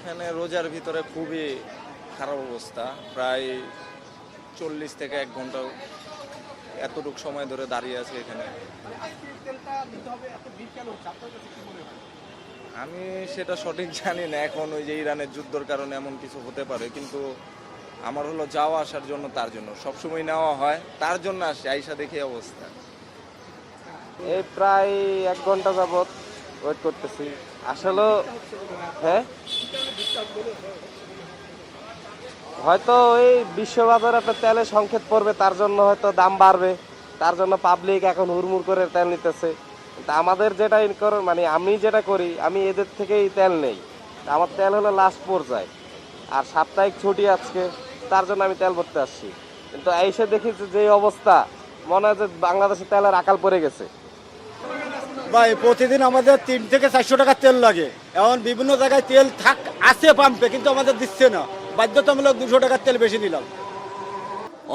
এখানে রোজার ভিতরে খুবই খারাপ অবস্থা, প্রায় 40 থেকে 1 ঘন্টা এতটুকু সময় ধরে দাঁড়িয়ে আছে এখানে। আমি সেটা সঠিক জানি না, এখন ওই যে ইরানের যুদ্ধের কারণে এমন কিছু হতে পারে, কিন্তু আমার হলো যাওয়া আসার জন্য, তার জন্য সবসময় নেওয়া হয়, তার জন্য আসি, আইসা দেখি অবস্থা। এই প্রায় 1 ঘন্টা যাবত ওয়েট করতেছি আসলে। হ্যাঁ, হয়তো ওই বিশ্ববাজারে একটা তেলের সংকেত পড়বে, তার জন্য হয়তো দাম বাড়বে, তার জন্য পাবলিক এখন হুড়মুড় করে তেল নিতেছে। কিন্তু আমাদের যেটা মানে আমি যেটা করি, আমি এদের থেকেই তেল নেই। আমার তেল হলো লাস্ট পর্যায়ে, আর সাপ্তাহিক ছুটি আজকে, তার জন্য আমি তেল ভরতে আসছি। কিন্তু এসে দেখি যে অবস্থা, মনে হয় যে বাংলাদেশে তেলের আকাল পড়ে গেছে। ভাই প্রতিদিন আমাদের 3 থেকে 400 টাকা তেল লাগে। এখন বিভিন্ন জায়গায় তেল আছে পাম্পে, কিন্তু আমাদের দিচ্ছে না, বাধ্যতামূলক 200 টাকার তেল বেশি নিলাম।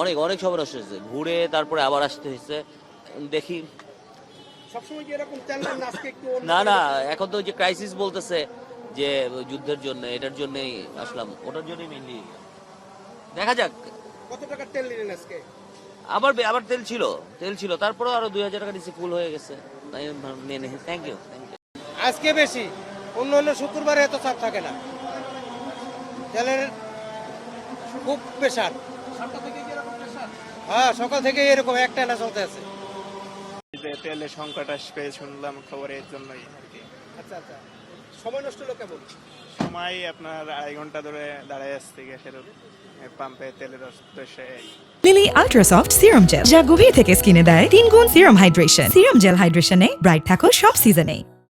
অনেক অনেক সমস্যা হয়েছে, ঘুরে তারপরে আবার আসতে হয়েছে। দেখি সবসময় কি এরকম তেল নেন না? আজকে একটু না না, এখন তো যে ক্রাইসিস বলতেছে যে যুদ্ধের জন্য, এটার জন্যই আসলাম, ওটার জন্যই মেইনলি। দেখা যাক। কত টাকার তেল নিলেন আজকে? আবার তেল ছিল, তারপরে আরো 2000 টাকা দিচ্ছি, ফুল হয়ে গেছে। তাই থ্যাংক ইউ। আজকে বেশি, অন্য অন্য শুক্রবারে এত চাপ থাকে না। তেলের খুব প্রেশার। হ্যাঁ, সকাল থেকে এরকম একটা না চলতে আছে। তেলের সংকট আসবে শুনলাম খবরের জন্যই আর কি। আচ্ছা আচ্ছা, সময় নষ্ট হলো কেমন? সময় আপনার 2.5 ঘন্টা ধরে দাঁড়ায় আসছে গ্যাসের পাম্পে তেলের উদ্দেশ্যে। Lily ultra soft serum gel, যা গভীর থেকে স্কিনে দেয় 3 গুণ সিরাম হাইড্রেশন। সিরাম জেল হাইড্রেশনে ব্রাইট থাকো সব সিজনে।